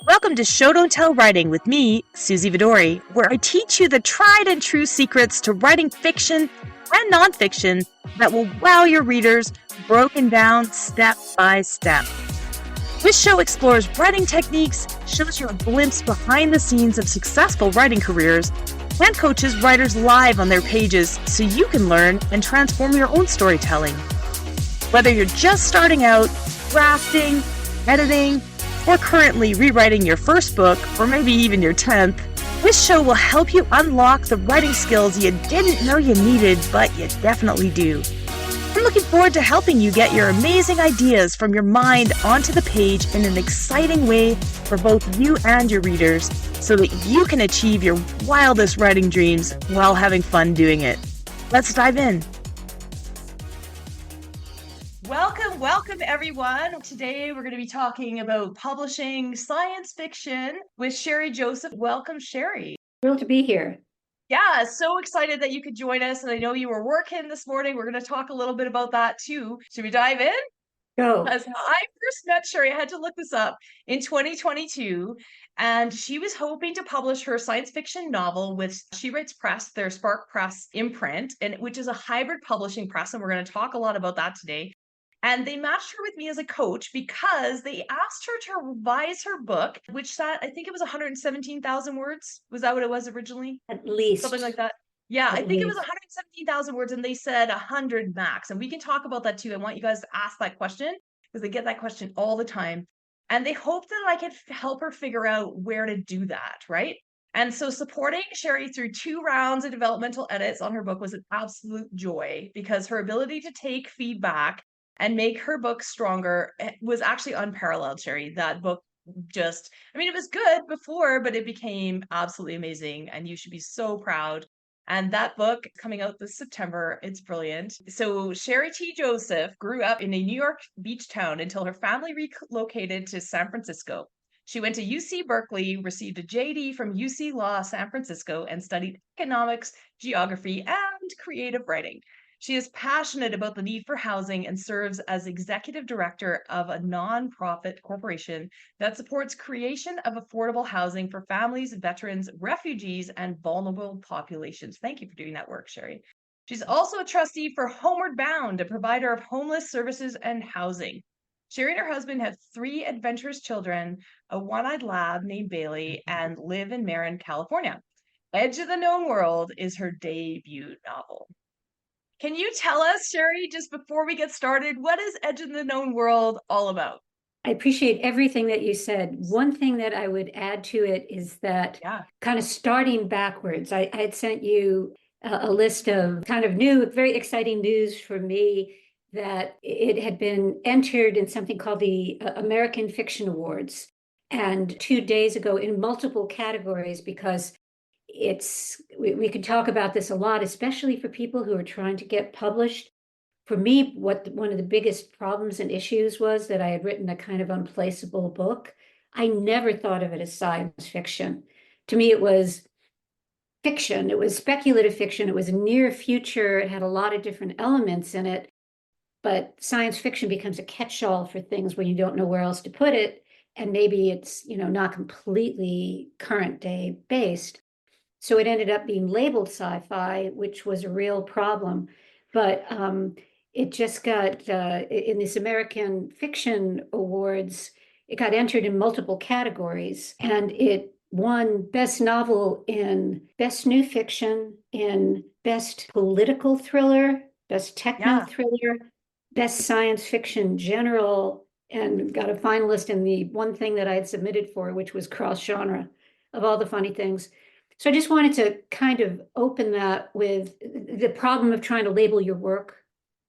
Welcome to Show Don't Tell Writing with me, Suzy Vadori, where I teach you the tried and true secrets to writing fiction and nonfiction that will wow your readers, broken down step by step. This show explores writing techniques, shows you a glimpse behind the scenes of successful writing careers, and coaches writers live on their pages so you can learn and transform your own storytelling. Whether you're just starting out, drafting, editing, or currently rewriting your first book, or maybe even your 10th, this show will help you unlock the writing skills you didn't know you needed, but you definitely do. I'm looking forward to helping you get your amazing ideas from your mind onto the page in an exciting way for both you and your readers, so that you can achieve your wildest writing dreams while having fun doing it. Let's dive in. Welcome everyone. Today we're going to be talking about publishing science fiction with Sheri Joseph. Welcome, Sheri. Thrilled to be here. Yeah, so excited that you could join us. And I know you were working this morning. We're going to talk a little bit about that too. Should we dive in? Go. As I first met Sheri, I had to look this up in 2022, and she was hoping to publish her science fiction novel with She Writes Press, their Spark Press imprint, and which is a hybrid publishing press, and we're going to talk a lot about that today. And they matched her with me as a coach because they asked her to revise her book, which sat, I think it was 117,000 words. Was that what it was originally? At least. Something like that. Yeah, I At think it was least. 117,000 words, and they said 100 max. And we can talk about that too. I want you guys to ask that question because they get that question all the time. And they hope that I could help her figure out where to do that, right? And so supporting Sheri through 2 rounds of developmental edits on her book was an absolute joy because her ability to take feedback and make her book stronger was actually unparalleled, Sheri. That book just, I mean, it was good before, but it became absolutely amazing. And you should be so proud. And that book coming out this September, it's brilliant. So Sheri T. Joseph grew up in a New York beach town until her family relocated to San Francisco. She went to UC Berkeley, received a JD from UC Law San Francisco, and studied economics, geography, and creative writing. She is passionate about the need for housing and serves as executive director of a nonprofit corporation that supports creation of affordable housing for families, veterans, refugees, and vulnerable populations. Thank you for doing that work, Sheri. She's also a trustee for Homeward Bound, a provider of homeless services and housing. Sheri and her husband have 3 adventurous children, a one-eyed lab named Bailey, and live in Marin, California. Edge of the Known World is her debut novel. Can you tell us, Sheri, just before we get started, what is Edge of the Known World all about? I appreciate everything that you said. One thing that I would add to it is that kind of starting backwards, I had sent you a list of kind of new, very exciting news for me that it had been entered in something called the American Fiction Awards. And 2 days ago in multiple categories, because we could talk about this a lot, especially for people who are trying to get published. For me, one of the biggest problems and issues was that I had written a kind of unplaceable book. I never thought of it as science fiction. To me, it was fiction. It was speculative fiction. It was a near future. It had a lot of different elements in it. But science fiction becomes a catch-all for things when you don't know where else to put it. And maybe it's, not completely current day based. So it ended up being labeled sci-fi, which was a real problem. But it just got, in this American Fiction Awards, it got entered in multiple categories. And it won Best Novel in Best New Fiction, in Best Political Thriller, Best Techno Thriller, Best Science Fiction General, and got a finalist in the one thing that I had submitted for, which was cross-genre, of all the funny things. So I just wanted to kind of open that with the problem of trying to label your work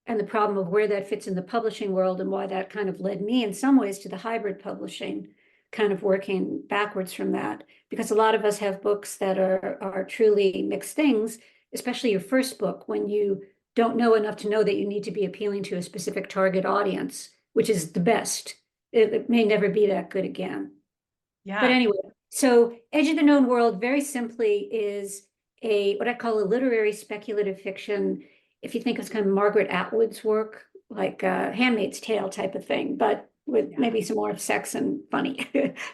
and the problem of where that fits in the publishing world and why that kind of led me in some ways to the hybrid publishing, kind of working backwards from that. Because a lot of us have books that are truly mixed things, especially your first book, when you don't know enough to know that you need to be appealing to a specific target audience, which is the best. It may never be that good again. Yeah. But anyway, so Edge of the Known World, very simply, is what I call a literary speculative fiction. If you think of kind of Margaret Atwood's work, like a Handmaid's Tale type of thing, but with maybe some more sex and funny.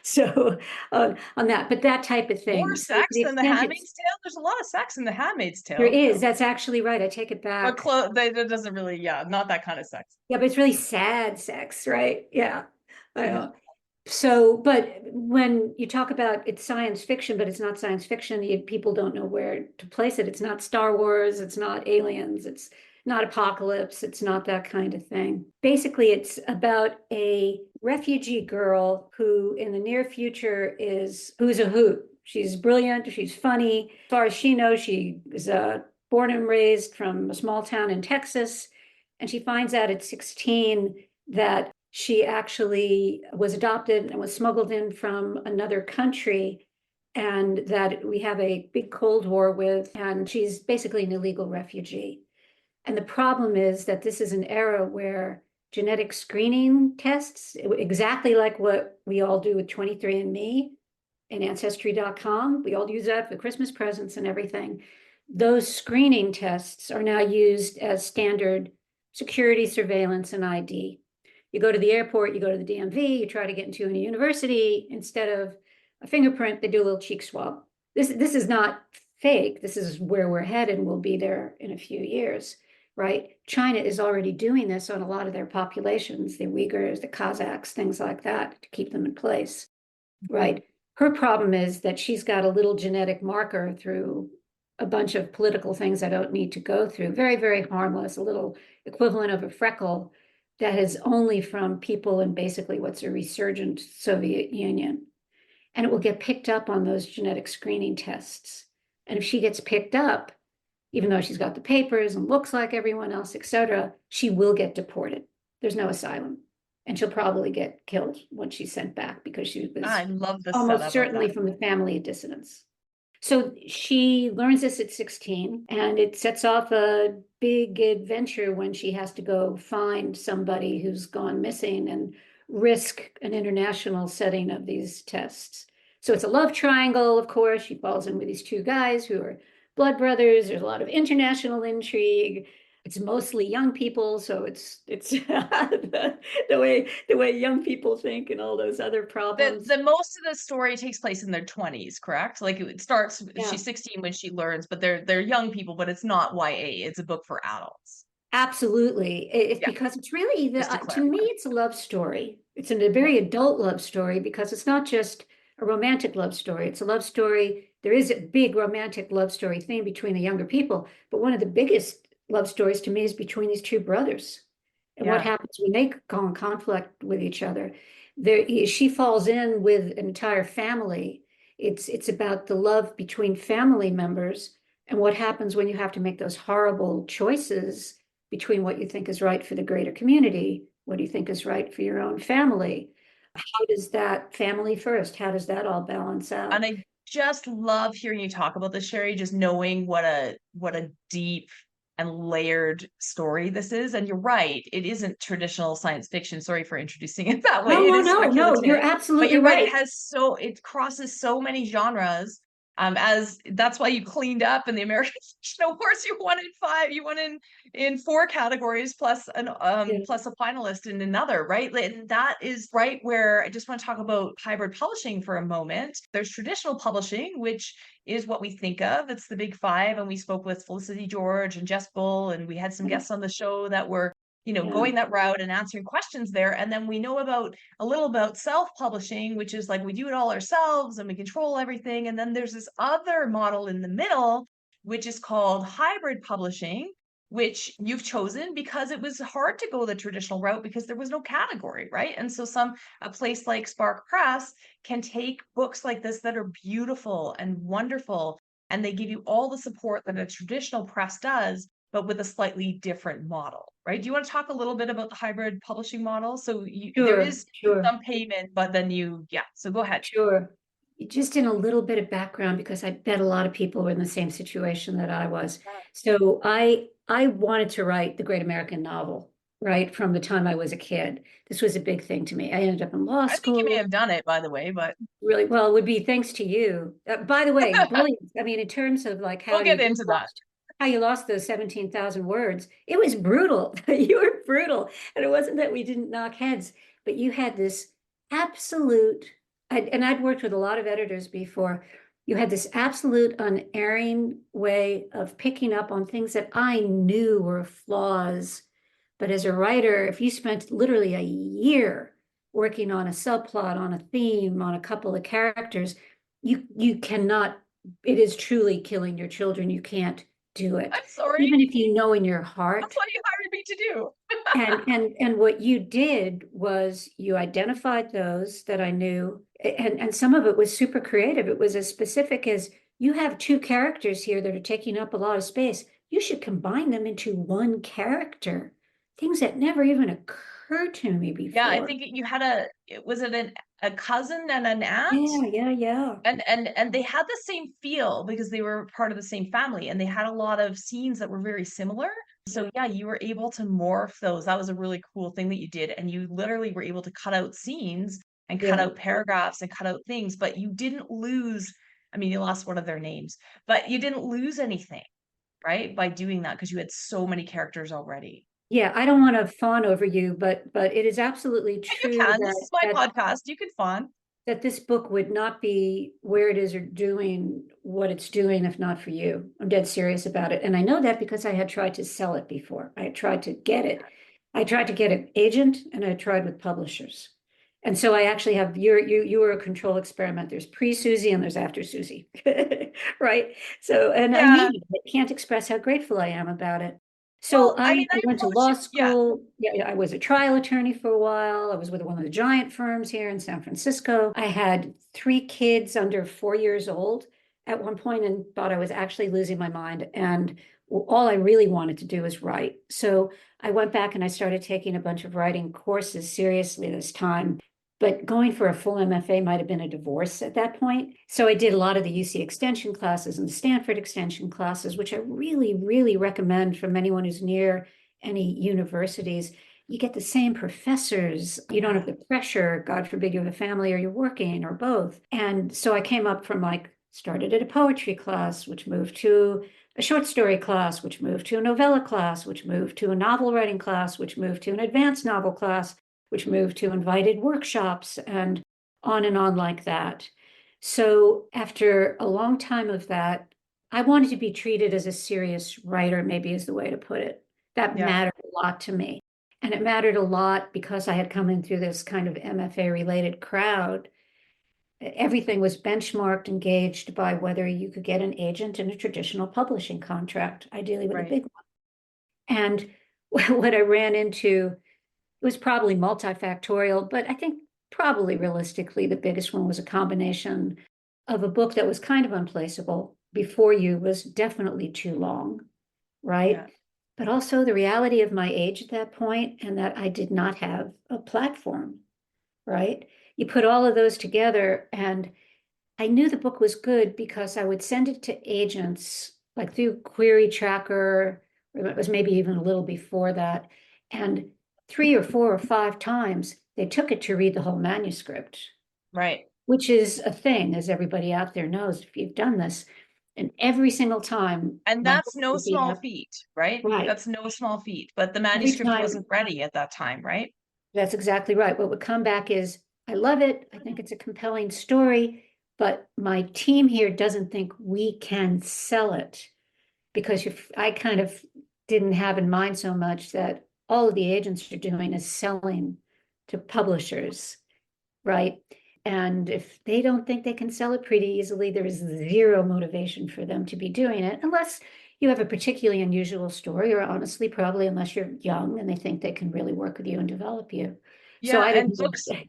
So on that, but that type of More thing. So to sex the than The extent it's Handmaid's Tale? There's a lot of sex in The Handmaid's there Tale. is, that's actually right. I take it But back. that doesn't really, yeah, not that kind of sex. Yeah, but it's really sad sex, right? Yeah. I Yeah. know. So, but when you talk about it's science fiction, but it's not science fiction, people don't know where to place it. It's not Star Wars, it's not aliens, it's not apocalypse, it's not that kind of thing. Basically, it's about a refugee girl who in the near future who's a hoot. She's brilliant, she's funny. As far as she knows, she is born and raised from a small town in Texas. And she finds out at 16 that she actually was adopted and was smuggled in from another country, and that we have a big Cold War with, and she's basically an illegal refugee. And the problem is that this is an era where genetic screening tests, exactly like what we all do with 23andMe and Ancestry.com, we all use that for Christmas presents and everything. Those screening tests are now used as standard security, surveillance, and ID. You go to the airport, you go to the DMV, you try to get into a university, instead of a fingerprint, they do a little cheek swab. This is not fake. This is where we're headed, and we'll be there in a few years, right? China is already doing this on a lot of their populations, the Uyghurs, the Kazakhs, things like that, to keep them in place, right? Her problem is that she's got a little genetic marker through a bunch of political things I don't need to go through. Very, very harmless, a little equivalent of a freckle that is only from people in basically what's a resurgent Soviet Union. And it will get picked up on those genetic screening tests. And if she gets picked up, even though she's got the papers and looks like everyone else, etc., she will get deported. There's no asylum. And she'll probably get killed when she's sent back because she was I love the almost setup of certainly that. from the family of dissidents. So she learns this at 16, and it sets off a big adventure when she has to go find somebody who's gone missing and risk an international setting of these tests. So it's a love triangle, of course. She falls in with these two guys who are blood brothers. There's a lot of international intrigue. It's mostly young people, so it's the way young people think and all those other problems. The most of the story takes place in their 20s, correct? Like it starts, Yeah. she's 16 when she learns, but they're young people, but it's not YA. It's a book for adults. Absolutely. It's Yeah, because it's really just to to me, clarify. it's a love story. It's a very adult love story because it's not just a romantic love story. It's a love story. There is a big romantic love story theme between the younger people, but one of the biggest love stories to me is between these two brothers and what Yeah. happens when they go in conflict with each other. She falls in with an entire family. It's about the love between family members and what happens when you have to make those horrible choices between what you think is right for the greater community, what do you think is right for your own family? How does that family first? How does that all balance out? And I just love hearing you talk about this, Sheri, just knowing what a deep and layered story this is. And you're right, it isn't traditional science fiction. Sorry for introducing it that No, way. It no, is no, no, you're speculative, but absolutely you're right, right. it crosses so many genres. As that's why you cleaned up in the American Fiction Awards. You won in 5, you won in 4 categories plus an Yeah, plus a finalist in another, right? And that is right where I just want to talk about hybrid publishing for a moment. There's traditional publishing, which is what we think of. It's the big 5, and we spoke with Felicity George and Jess Bull, and we had some yeah, guests on the show that were yeah, going that route and answering questions there. And then we know about a little about self-publishing, which is like we do it all ourselves and we control everything. And then there's this other model in the middle, which is called hybrid publishing, which you've chosen because it was hard to go the traditional route because there was no category, right? And so a place like Spark Press can take books like this that are beautiful and wonderful, and they give you all the support that a traditional press does, but with a slightly different model, right? Do you want to talk a little bit about the hybrid publishing model? So there sure, is sure. some payment, but then yeah. So go ahead. Sure. Just in a little bit of background, because I bet a lot of people were in the same situation that I was. So I wanted to write the great American novel, right, from the time I was a kid. This was a big thing to me. I ended up in law I think you may school. have done it, by the way, but Really, well, it would be thanks to you. By the way, brilliant. I mean, in terms of like, how we'll do you get do into that. books? how you lost those 17,000 words. It was brutal. You were brutal. And it wasn't that we didn't knock heads, but you had this absolute, and I'd worked with a lot of editors before. You had this absolute unerring way of picking up on things that I knew were flaws. But as a writer, if you spent literally a year working on a subplot, on a theme, on a couple of characters, you cannot, it is truly killing your children. You can't do it. I'm sorry. Even if you know in your That's heart. what you hired me to do. And what you did was you identified those that I knew, and some of it was super creative. It was as specific as you have two characters here that are taking up a lot of space. You should combine them into one character. Things that never even occurred to me Yeah, I before. think you had was it a cousin and an aunt? Yeah. And they had the same feel because they were part of the same family, and they had a lot of scenes that were very similar. So yeah, you were able to morph those. That was a really cool thing that you did. And you literally were able to cut out scenes and cut Yeah. out paragraphs and cut out things, but you didn't lose, I mean, you lost one of their names, but you didn't lose anything, right? By doing that, because you had so many characters already. Yeah, I don't want to fawn over you, but it is absolutely And you true can. This that is my podcast. You can fawn. that this book would not be where it is or doing what it's doing if not for you. I'm dead serious about it. And I know that because I had tried to sell it before. I had tried to get it. I tried to get an agent and I tried with publishers. And so I actually have you were a control experiment. There's pre-Suzy and there's after Suzy. Right? So and I Yeah. mean I can't express how grateful I am about it. So Well, I I mean, I went to approach law you. Yeah. school. Yeah, I was a trial attorney for a while. I was with one of the giant firms here in San Francisco. I had three kids under 4 years old at one point and thought I was actually losing my mind. And all I really wanted to do was write. So I went back and I started taking a bunch of writing courses seriously this time. But going for a full MFA might have been a divorce at that point. So I did a lot of the UC extension classes and the Stanford extension classes, which I really, really recommend from anyone who's near any universities. You get the same professors. You don't have the pressure, God forbid you have a family or you're working or both. And so I came up from started at a poetry class, which moved to a short story class, which moved to a novella class, which moved to a novel writing class, which moved to an advanced novel class, which moved to invited workshops and on like that. So after a long time of that, I wanted to be treated as a serious writer, maybe is the way to put it. That Yeah. mattered a lot to me. And it mattered a lot because I had come in through this kind of MFA related crowd. Everything was benchmarked and gauged by whether you could get an agent in a traditional publishing contract, ideally with a Right. big one. And what I ran into was probably multifactorial, but I think probably realistically the biggest one was a combination of a book that was kind of unplaceable before you was definitely too long, right? Yeah. But also the reality of my age at that point and that I did not have a platform, right? You put all of those together, and I knew the book was good because I would send it to agents like through Query Tracker, or it was maybe even a little before that. And 3 or 4 or 5 times they took it to read the whole manuscript, Right. which is a thing, as everybody out there knows if you've done this. And every single time And my that's book no would be small up, feat, right? right. That's no small feat. But the Every manuscript time, wasn't ready at that time, right? that's exactly right. What would come back is, I love it. I think it's a compelling story, but my team here doesn't think we can sell it because if I kind of didn't have in mind so much that all of the agents are doing is selling to publishers, right? And if they don't think they can sell it pretty easily, there is zero motivation for them to be doing it unless you have a particularly unusual story, or honestly, probably unless you're young and they think they can really work with you and develop you. So Yeah, I and didn't. Go ahead.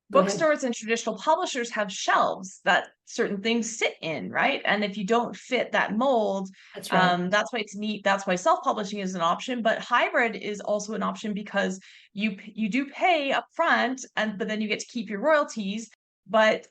bookstores and traditional publishers have shelves that certain things sit in, right? And if you don't fit that mold, That's right. that's why it's neat. That's why self-publishing is an option, but hybrid is also an option because you do pay up front, and but then you get to keep your royalties. But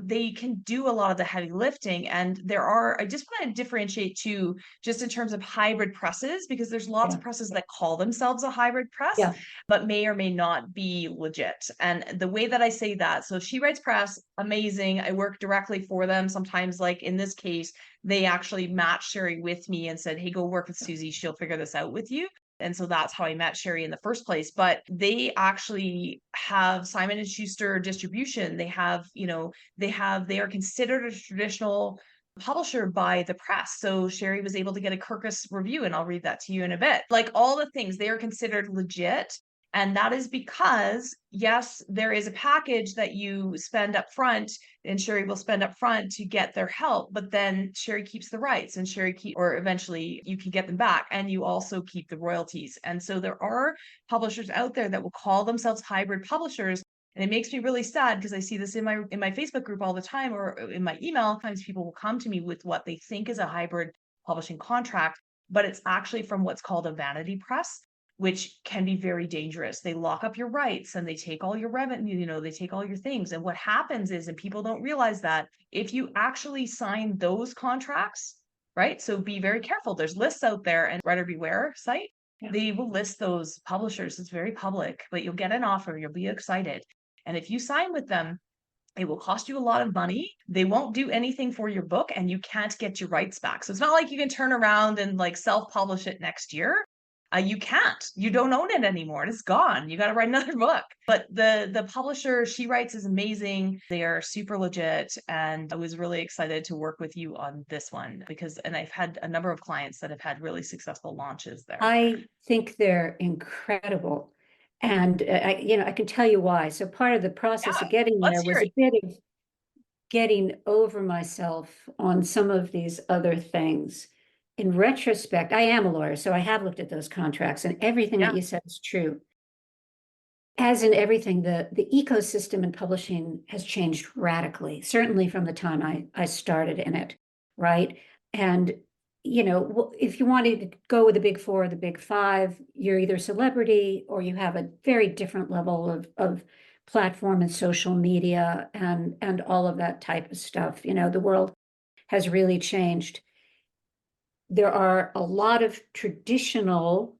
they can do a lot of the heavy lifting. And I just want to differentiate too, just in terms of hybrid presses, because there's lots Yeah. of presses that call themselves a hybrid press, Yeah. but may or may not be legit. And the way that I say that, so She Writes Press, amazing. I work directly for them. Sometimes, like in this case, they actually matched Sheri with me and said, hey, go work with Suzy. She'll figure this out with you. And so that's how I met Sheri in the first place. But they actually have Simon and Schuster distribution. They have, they are considered a traditional publisher by the press. So Sheri was able to get a Kirkus review, and I'll read that to you in a bit. Like all the things, they are considered legit. And that is because, yes, there is a package that you spend up front, and Sheri will spend up front to get their help, but then Sheri keeps the rights, and or eventually you can get them back, and you also keep the royalties. And so there are publishers out there that will call themselves hybrid publishers. And it makes me really sad because I see this in my Facebook group all the time, or in my email. Sometimes people will come to me with what they think is a hybrid publishing contract, but it's actually from what's called a vanity press, which can be very dangerous. They lock up your rights and they take all your revenue, they take all your things. And what happens is, and people don't realize that, if you actually sign those contracts, right? So be very careful. There's lists out there, and Writer Beware site, they will list those publishers. It's very public, but you'll get an offer. You'll be excited. And if you sign with them, it will cost you a lot of money. They won't do anything for your book, and you can't get your rights back. So it's not like you can turn around and like self-publish it next year. You can't. You don't own it anymore. It's gone. You got to write another book. But the publisher She Writes is amazing. They are super legit, and I was really excited to work with you on this one and I've had a number of clients that have had really successful launches there. I think they're incredible. And I can tell you why. So part of the process Yeah, of getting let's there hear was it. a bit of getting over myself on some of these other things. In retrospect, I am a lawyer, so I have looked at those contracts, and everything that Yeah. you said is true. As in everything, the ecosystem in publishing has changed radically, certainly from the time I started in it, right? And if you wanted to go with the big four or the big five, you're either a celebrity or you have a very different level of platform and social media and all of that type of stuff. The world has really changed. There are a lot of traditional,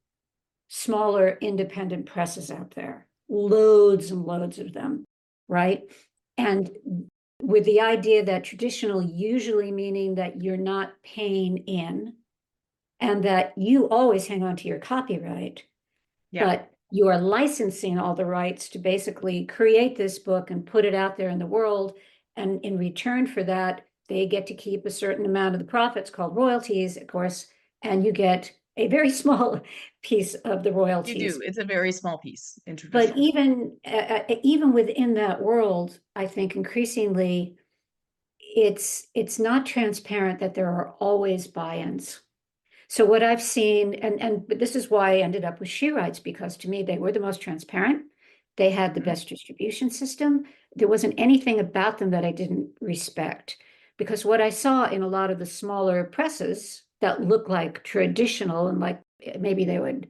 smaller independent presses out there, loads and loads of them, right? And with the idea that traditional usually meaning that you're not paying in and that you always hang on to your copyright, Yeah. but you are licensing all the rights to basically create this book and put it out there in the world. And in return for that, they get to keep a certain amount of the profits called royalties, of course, and you get a very small piece of the You royalties. do. It's a very small piece in But traditional. even within that world, I think increasingly it's not transparent that there are always buy-ins. So what I've seen, but this is why I ended up with She Writes, because to me they were the most transparent. They had the best distribution system. There wasn't anything about them that I didn't respect. Because what I saw in a lot of the smaller presses that look like traditional and like maybe they would,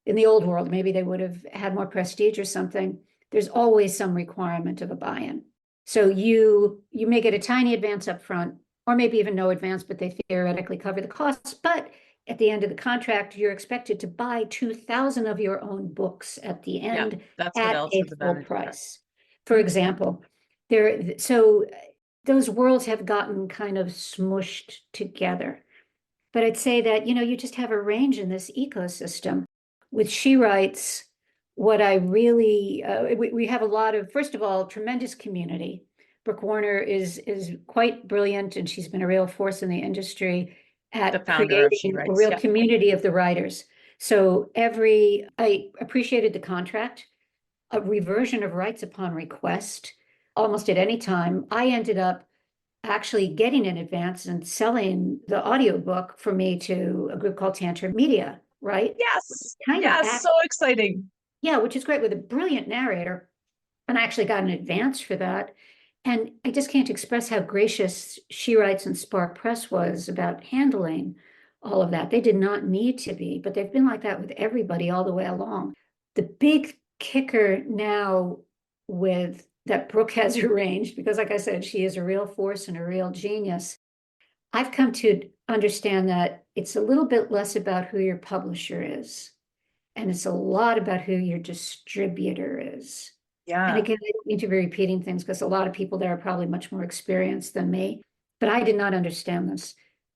in the old world, maybe they would have had more prestige or something. There's always some requirement of a buy-in. So you may get a tiny advance up front, or maybe even no advance, but they theoretically cover the costs. But at the end of the contract, you're expected to buy 2,000 of your own books at the Yeah, end that's what at else a is the full vanity press. price. For example, so those worlds have gotten kind of smushed together. But I'd say that, you just have a range in this ecosystem. With She Writes, what I really, we have a lot of, first of all, tremendous community. Brooke Warner is quite brilliant, and she's been a real force in the industry The at founder of She creating a Writes. real Yeah. community of the writers. So I appreciated the contract, a reversion of rights upon request, almost at any time. I ended up actually getting in advance and selling the audiobook for me to a group called Tantra Media, right? Yes. Kind of Yes. So exciting. yeah, which is great, with a brilliant narrator. And I actually got an advance for that. And I just can't express how gracious She Writes and Spark Press was about handling all of that. They did not need to be, but they've been like that with everybody all the way along. The big kicker now with that Brooke has arranged, because like I said, she is a real force and a real genius. I've come to understand that it's a little bit less about who your publisher is, and it's a lot about who your distributor is. And Yeah. again, I don't need to be repeating things because a lot of people there are probably much more experienced than me, but I did not understand this.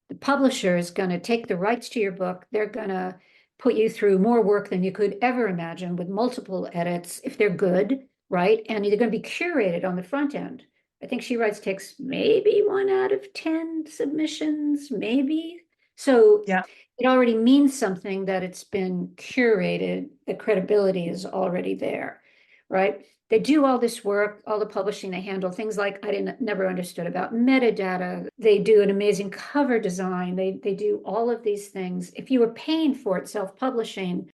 The publisher is going to take the rights to your book. They're going to put you through more work than you could ever imagine with multiple edits if they're good, right? And they're going to be curated on the front end. I think She Writes takes maybe 1 out of 10 submissions, maybe. So Yeah. it already means something that it's been curated, the credibility is already there, right? They do all this work, all the publishing, they handle things like I didn't never understood about metadata. They do an amazing cover design. They do all of these things. If you were paying for it, self-publishing,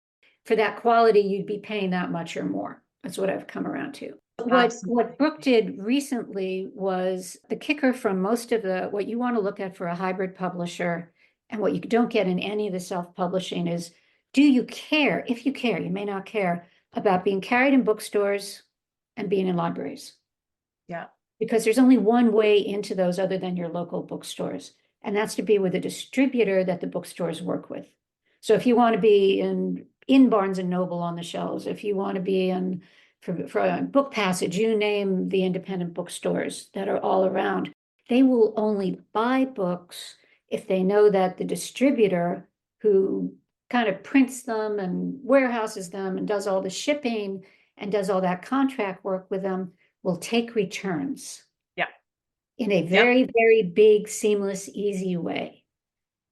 for that quality, you'd be paying that much or more. That's what I've come around to. What Absolutely. Brooke did recently was the kicker from most of the what you want to look at for a hybrid publisher and what you don't get in any of the self-publishing is, do you care? If you care, you may not care about being carried in bookstores and being in libraries, Yeah. because there's only one way into those other than your local bookstores, and that's to be with a distributor that the bookstores work with. So if you want to be in Barnes and Noble on the shelves, if you want to be in for a Book Passage, you name the independent bookstores that are all around, they will only buy books if they know that the distributor who kind of prints them and warehouses them and does all the shipping and does all that contract work with them will take returns Yeah. in a Yep. very, very big, seamless, easy way.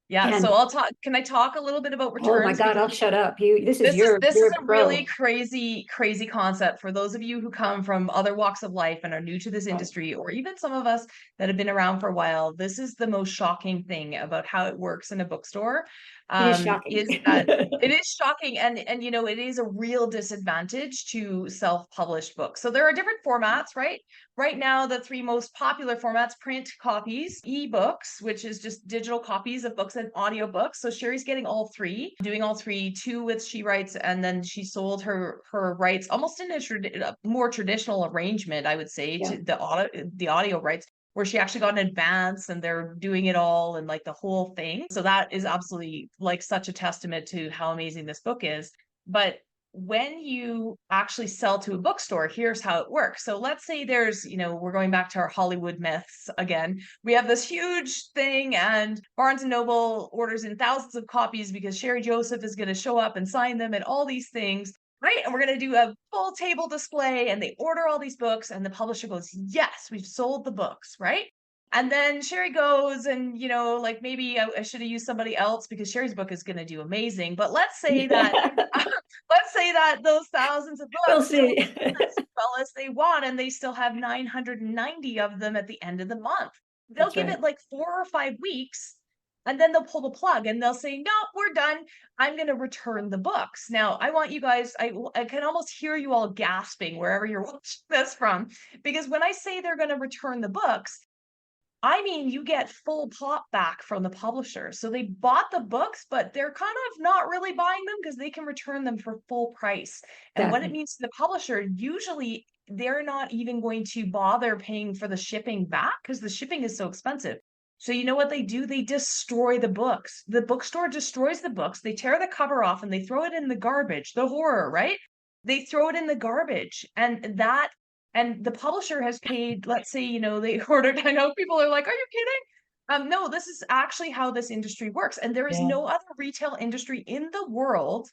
Yeah. And So can I talk a little bit about oh my returns? God, Because I'll shut up. This is this is your a really pro. crazy concept for those of you who come from other walks of life and are new to this Right. industry, or even some of us that have been around for a while. This is the most shocking thing about how it works in a bookstore. It is shocking. Is that it is shocking, and it is a real disadvantage to self-published books. So there are different formats, right? Right now, the three most popular formats: print copies, ebooks, which is just digital copies of books, and audiobooks. So Sheri's getting all three, doing all three, two with She Writes, and then she sold her rights almost in a more traditional arrangement, I would say, Yeah. to the audio rights, where she actually got an advance and they're doing it all and like the whole thing. So that is absolutely like such a testament to how amazing this book is. But when you actually sell to a bookstore, here's how it works. So let's say we're going back to our Hollywood myths again. We have this huge thing, and Barnes and Noble orders in thousands of copies because Sheri Joseph is going to show up and sign them and all these things, right? And we're going to do a full table display, and they order all these books, and the publisher goes, yes, we've sold the books, right? And then Sheri goes and, like maybe I should have used somebody else because Sheri's book is going to do amazing. But let's say that those thousands of We'll books don't see. do as well as they want, and they still have 990 of them at the end of the month. They'll That's give right. it like 4 or 5 weeks, and then they'll pull the plug and they'll say, no, we're done. I'm going to return the books. Now, I want you guys, I can almost hear you all gasping wherever you're watching this from, because when I say they're going to return the books, I mean, you get full pop back from the publisher. So they bought the books, but they're kind of not really buying them because they can return them for full price. And what it Exactly. means to the publisher, usually they're not even going to bother paying for the shipping back because the shipping is so expensive. So you know what they do? They destroy the books. The bookstore destroys the books. They tear the cover off and they throw it in the garbage. The horror, right? They throw it in the garbage. And the publisher has paid, let's say, they ordered, I know people are like, are you kidding? No, this is actually how this industry works. And there is Yeah. no other retail industry in the world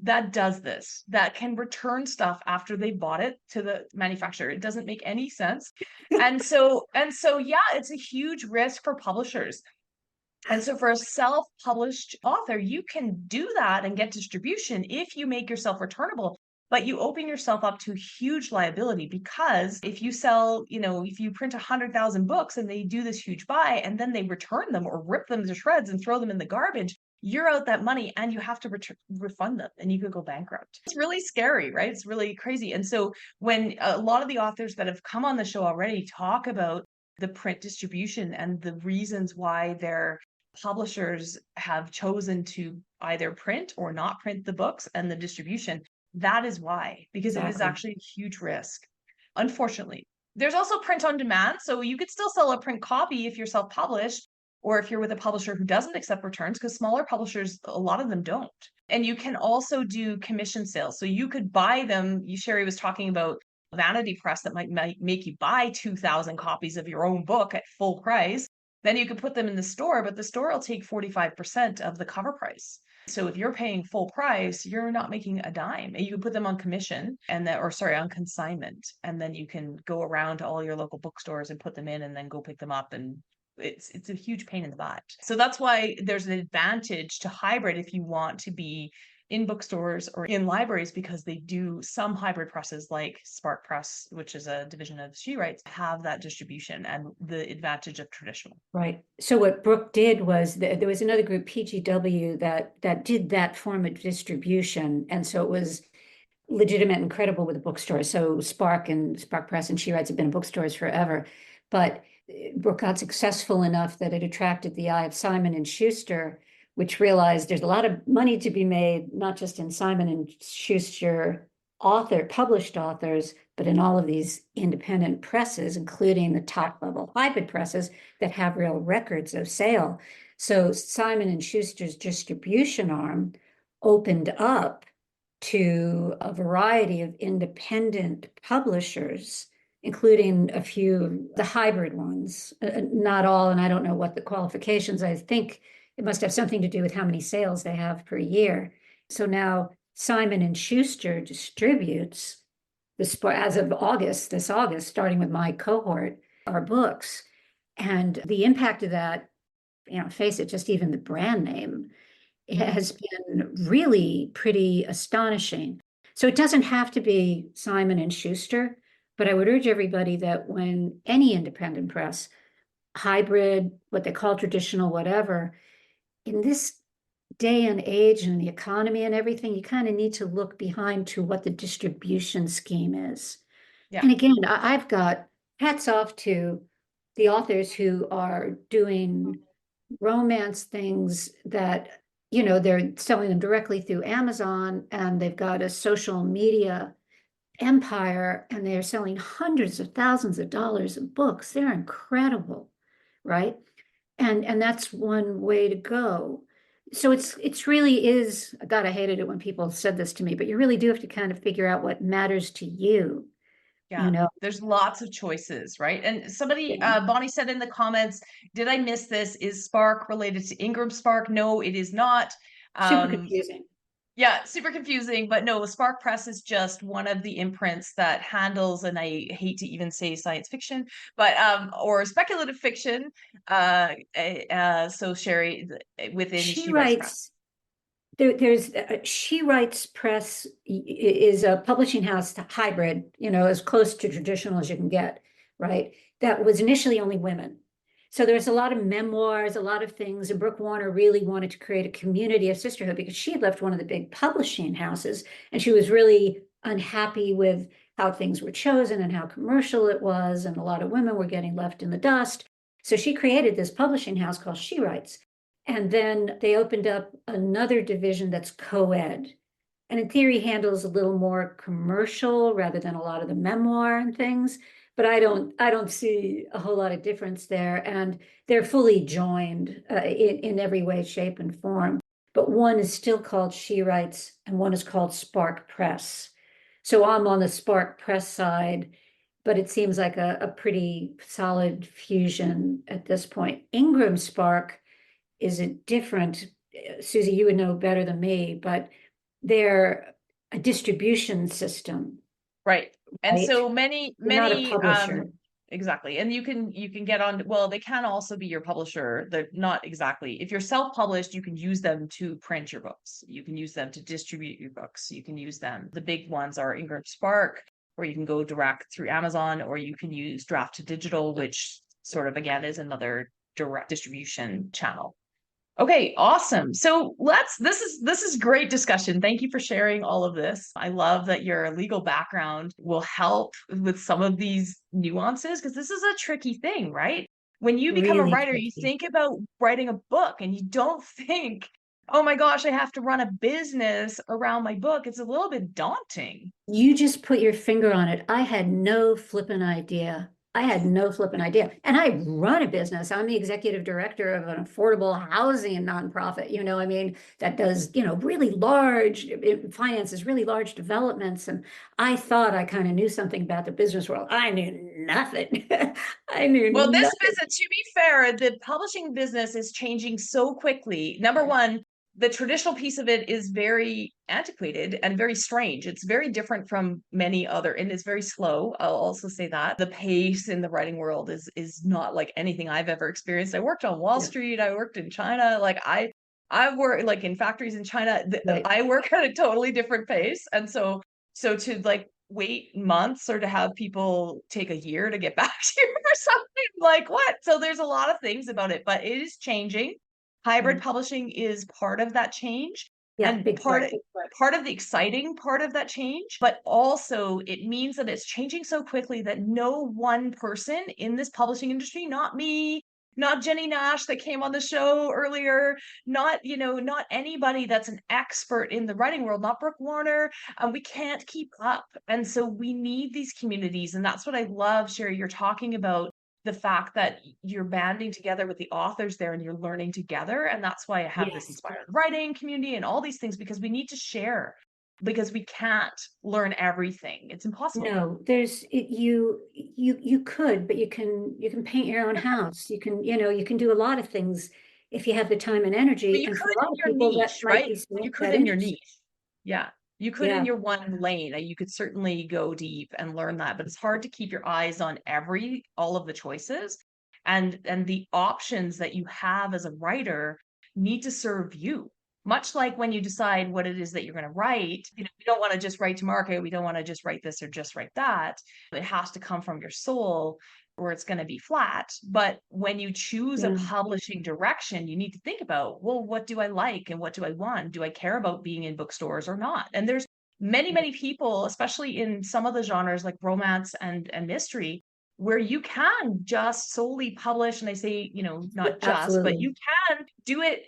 that does this, that can return stuff after they bought it to the manufacturer. It doesn't make any sense. And so, yeah, it's a huge risk for publishers. And so for a self-published author, you can do that and get distribution if you make yourself returnable, but you open yourself up to huge liability, because if you sell, if you print 100,000 books and they do this huge buy and then they return them or rip them to shreds and throw them in the garbage, you're out that money and you have to refund them and you could go bankrupt. It's really scary, right? It's really crazy. And so when a lot of the authors that have come on the show already talk about the print distribution and the reasons why their publishers have chosen to either print or not print the books and the distribution, that is why, because it is Exactly. actually a huge risk, unfortunately. There's also print on demand. So you could still sell a print copy if you're self-published, or if you're with a publisher who doesn't accept returns, because smaller publishers, a lot of them don't. And you can also do commission sales. So you could buy them. Sheri was talking about vanity press that might make you buy 2,000 copies of your own book at full price. Then you could put them in the store, but the store will take 45% of the cover price. So if you're paying full price, you're not making a dime. You can put them on commission on consignment, and then you can go around to all your local bookstores and put them in and then go pick them up, and it's a huge pain in the butt. So that's why there's an advantage to hybrid if you want to be in bookstores or in libraries, because they do, some hybrid presses like Spark Press, which is a division of She Writes, have that distribution and the advantage of traditional. Right. So what Brooke did was there was another group, PGW, that did that form of distribution. And so it was legitimate and credible with the bookstores. So Spark and Spark Press and She Writes have been in bookstores forever. But Brooke got successful enough that it attracted the eye of Simon and Schuster, which realized there's a lot of money to be made, not just in Simon and Schuster published authors, but in all of these independent presses, including the top level hybrid presses that have real records of sale. So Simon and Schuster's distribution arm opened up to a variety of independent publishers, including a few of the hybrid ones, not all, and I don't know what the qualifications. I think it must have something to do with how many sales they have per year. So now Simon and Schuster distributes as of this August, starting with my cohort, our books. And the impact of that, face it, just even the brand name, it has been really pretty astonishing. So it doesn't have to be Simon and Schuster, but I would urge everybody that when any independent press, hybrid, what they call traditional, whatever, in this day and age and the economy and everything, you kind of need to look behind to what the distribution scheme is. Yeah. And again, I've got hats off to the authors who are doing romance things that, they're selling them directly through Amazon, and they've got a social media empire, and they're selling hundreds of thousands of dollars of books. They're incredible, right? And that's one way to go. So it's really is, God, I hated it when people said this to me, but you really do have to kind of figure out what matters to you. Yeah, there's lots of choices, right? And somebody, Bonnie said in the comments, did I miss this? Is Spark related to Ingram Spark? No, it is not. Super confusing. Yeah, super confusing, but no, Spark Press is just one of the imprints that handles, and I hate to even say science fiction, but or speculative fiction. So Sheri, within She Writes Press. There's She Writes Press is a publishing house hybrid, as close to traditional as you can get, right? That was initially only women. So there's a lot of memoirs, a lot of things. And Brooke Warner really wanted to create a community of sisterhood because she had left one of the big publishing houses, and she was really unhappy with how things were chosen and how commercial it was. And a lot of women were getting left in the dust. So she created this publishing house called She Writes. And then they opened up another division that's co-ed. And in theory handles a little more commercial rather than a lot of the memoir and things. But I don't see a whole lot of difference there. And they're fully joined in every way, shape, and form. But one is still called She Writes, and one is called Spark Press. So I'm on the Spark Press side, but it seems like a pretty solid fusion at this point. Ingram Spark is a different, Suzy, you would know better than me, but they're a distribution system. Right. And so many, not a publisher. Exactly. And you can get on, well, they can also be your publisher. They're not exactly. If you're self-published, you can use them to print your books. You can use them to distribute your books. You can use them. The big ones are Ingram Spark, or you can go direct through Amazon, or you can use Draft to Digital, which sort of, again, is another direct distribution channel. Okay, awesome. So this is great discussion. Thank you for sharing all of this. I love that your legal background will help with some of these nuances, because this is a tricky thing, right? When you become a writer, you think about writing a book and you don't think oh my gosh, I have to run a business around my book. It's a little bit daunting. You just put your finger on it. I had no flippin' idea. I had no flippin' idea. And I run a business. I'm the executive director of an affordable housing nonprofit, I mean, that does, really large, it finances really large developments. And I thought I kind of knew something about the business world. I knew nothing. I knew Well, this nothing. business, to be fair, the publishing business is changing so quickly. Number one, the traditional piece of it is very antiquated and very strange. It's very different from many other, and it's very slow. I'll also say that the pace in the writing world is not like anything I've ever experienced. I worked on Wall Yeah, Street. I worked in China. Like I work like in factories in China. right. I work at a totally different pace, and so to like wait months or to have people take a year to get back to you or something like what? So there's a lot of things about it, but it is changing. Yeah, Hybrid publishing is part of that change yeah, and big part, big part. part of the exciting part of that change, but also it means that it's changing so quickly that no one person in this publishing industry, not me, not Jenny Nash that came on the show earlier, not, not anybody that's an expert in the writing world, not Brooke Warner, we can't keep up. And so we need these communities. And that's what I love, Sheri. You're talking about the fact that you're banding together with the authors there and you're learning together. And that's why I have this Yes. inspired writing community and all these things, because we need to share, because we can't learn everything. It's impossible. No, you could, but you can paint your own house. You can do a lot of things if you have the time and But energy. you And for could a lot in of your people, that niche, might right? be You something could that in your interests them. niche. Yeah. You could in Yeah, your one lane. You could certainly go deep and learn that, but it's hard to keep your eyes on all of the choices, and the options that you have as a writer need to serve you. Much like when you decide what it is that you're going to write, we don't want to just write to market. We don't want to just write this or just write that. It has to come from your soul or it's going to be flat. But when you choose a yeah, publishing direction, you need to think about, well, what do I like and what do I want? Do I care about being in bookstores or not? And there's many, yeah, many people, especially in some of the genres like romance and mystery, where you can just solely publish, and I say, yeah, not just, but absolutely. you can do it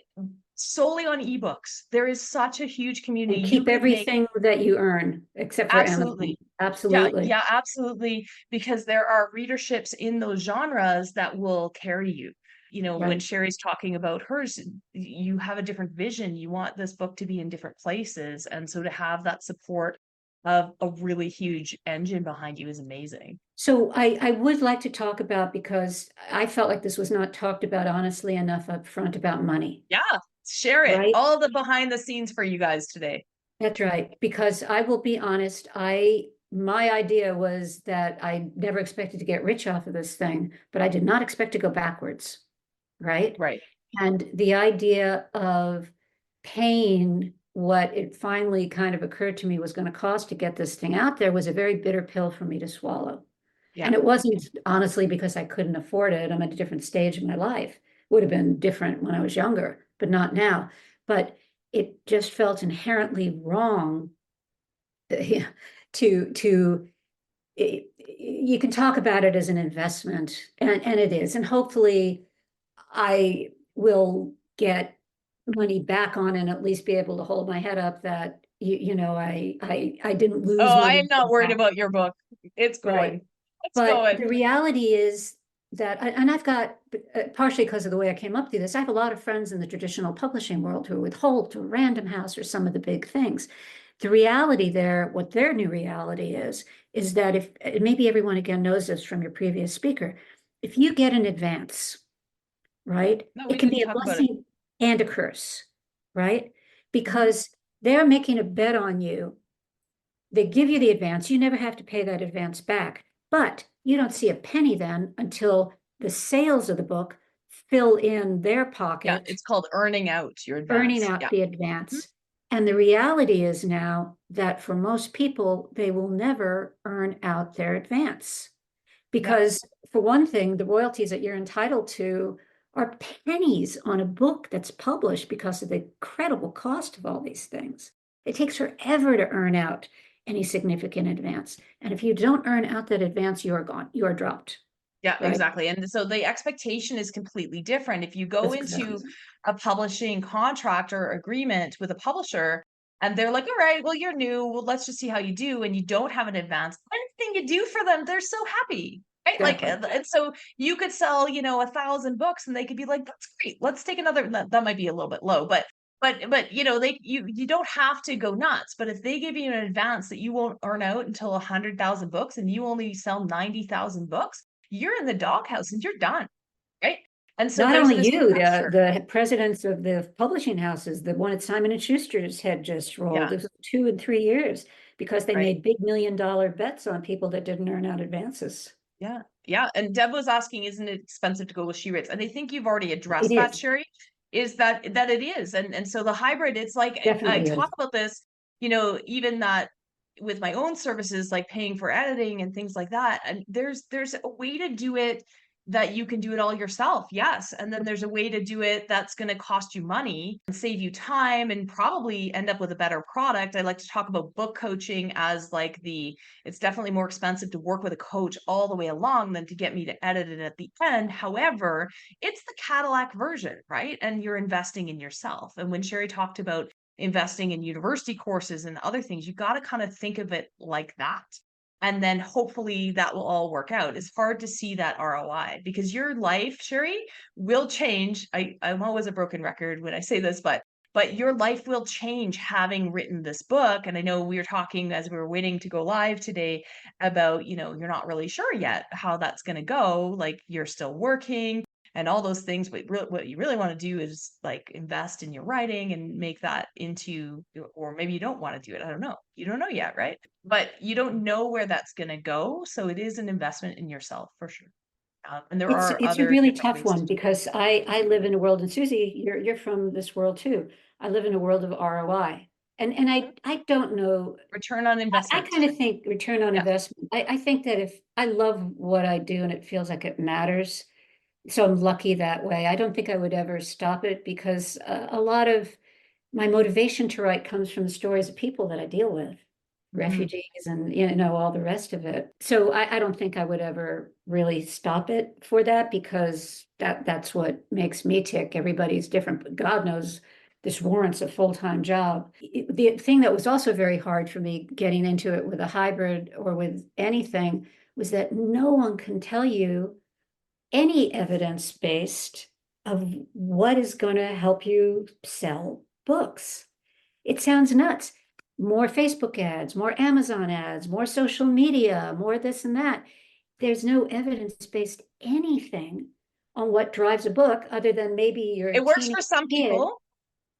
solely on ebooks. There is such a huge community. And You keep could make everything that you earn, except for Amazon. absolutely. Yeah, Absolutely. yeah, absolutely. Because there are readerships in those genres that will carry you. When Right. Sheri's talking about hers, you have a different vision. You want this book to be in different places. And so to have that support of a really huge engine behind you is amazing. So I would like to talk about, because I felt like this was not talked about honestly enough up front, about money, Yeah, share it. right? All the behind the scenes for you guys today. That's right. Because I will be honest, my idea was that I never expected to get rich off of this thing, but I did not expect to go backwards, right? Right. And the idea of paying what it finally kind of occurred to me was going to cost to get this thing out there was a very bitter pill for me to swallow. Yeah. And it wasn't honestly because I couldn't afford it. I'm at a different stage in my life. Would have been different when I was younger, but not now. But it just felt inherently wrong to you can talk about it as an investment, and it is. And hopefully I will get money back on and at least be able to hold my head up that I didn't lose Oh, I money. am not worried about your book. It's Right. going. It's But going. the reality is that, and I've got, partially because of the way I came up through this, I have a lot of friends in the traditional publishing world who are with Holt or Random House or some of the big things. The reality there, what their new reality is that if maybe everyone again knows this from your previous speaker, if you get an advance, right, No, it we can can be a talk about it. blessing and a curse, right? Mhm. Because they're making a bet on you. They give you the advance. You never have to pay that advance back, but you don't see a penny then until the sales of the book fill in their Yeah, pocket, it's called earning out your earning advance. out Yeah. the Mhm. advance. And the reality is now that for most people, they will never earn out their advance. Yeah. Because, for one thing, the royalties that you're entitled to are pennies on a book that's published because of the incredible cost of all these things. It takes forever to earn out any significant advance. And if you don't earn out that advance, you are gone. You are dropped. Yeah, right? exactly. And so the expectation is completely different. If you go That's exactly into a publishing contract or agreement with a publisher and they're like, all right, well, you're new. Well, let's just see how you do. And you don't have an advance. Anything you do for them, they're so happy. Right. Like, exactly. and so you could sell, 1,000 books and they could be like, that's great. Let's take another. That might be a little bit low, but you don't have to go nuts. But if they give you an advance that you won't earn out until 100,000 books and you only sell 90,000 books, you're in the doghouse and you're done, right? And so Not there's only this you, pressure. the presidents of the publishing houses, the one at Simon and Schuster's had just rolled. Yeah, It was 2 and 3 years because they right. made big $1 million bets on people that didn't earn out advances. Yeah, yeah. And Deb was asking, isn't it expensive to go with She Rates? And I think you've already It addressed that, is, Sheri, is that it is. And so the hybrid, it's like I definitely talk is. about this, even that with my own services, like paying for editing and things like that. And there's a way to do it that you can do it all yourself. Yes. And then there's a way to do it that's going to cost you money and save you time and probably end up with a better product. I like to talk about book coaching as like it's definitely more expensive to work with a coach all the way along than to get me to edit it at the end. However, it's the Cadillac version, right? And you're investing in yourself. And when Sheri talked about investing in university courses and other things, you got to kind of think of it like that. And then hopefully that will all work out. It's hard to see that ROI because your life, Sheri, will change. I'm always a broken record when I say this, but your life will change having written this book. And I know we were talking as we were waiting to go live today about, you're not really sure yet how that's going to go. Like you're still working and all those things. But what you really want to do is like invest in your writing and make that into, or maybe you don't want to do it. I don't know. You don't know yet, right? But you don't know where that's going to go. So it is an investment in yourself for sure. And there are It's a other really different tough ways to one do it. because I live in a world, and Susie, you're from this world too. I live in a world of ROI. And Mhm. I don't know. Return on I investment. kind of think return on Yeah. investment. I think that if I love what I do and it feels like it matters, so I'm lucky that way. I don't think I would ever stop it because a lot of my motivation to write comes from the stories of people that I deal with, Mhm. refugees and all the rest of it. So I don't think I would ever really stop it for that because that's what makes me tick. Everybody's different, but God knows this warrants a full-time job. The thing that was also very hard for me getting into it with a hybrid or with anything was that no one can tell you any evidence-based of what is going to help you sell books. It sounds nuts. More Facebook ads, more Amazon ads, more social media, more this and that. There's no evidence-based anything on what drives a book other than maybe you're a It works for some kid, people.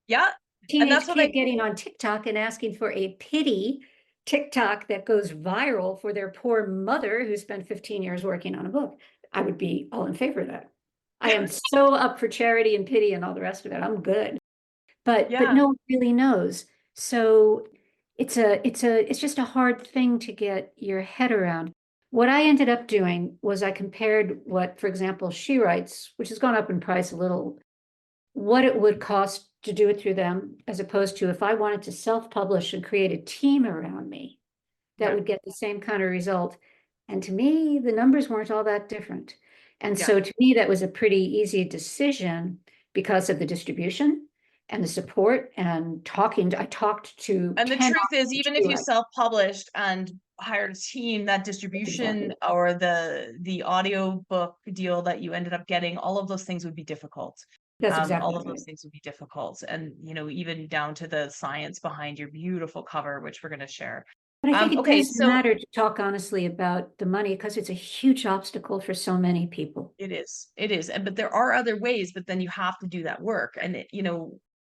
Yeah. And teenage that's what I kid getting on TikTok and asking for a pity TikTok that goes viral for their poor mother who spent 15 years working on a book. I would be all in favor of that. I am so up for charity and pity and all the rest of it. I'm good. But yeah. no one really knows. So it's just a hard thing to get your head around. What I ended up doing was I compared what, for example, She Writes, which has gone up in price a little, what it would cost to do it through them, as opposed to if I wanted to self-publish and create a team around me that Yeah. would get the same kind of result. And to me, the numbers weren't all that different. And Yeah. so to me, that was a pretty easy decision because of the distribution and the support and talking. I talked to And the 10 truth is, authors even if who you I, self-published and hired a team, that that's exactly distribution it. or the audio book deal that you ended up getting, all of those things would be difficult. That's All exactly of those right. things would be difficult. And, even down to the science behind your beautiful cover, which we're going to share. But I think it Okay, does so matter to talk honestly about the money because it's a huge obstacle for so many people. it is. But there are other ways, but then you have to do that work. And,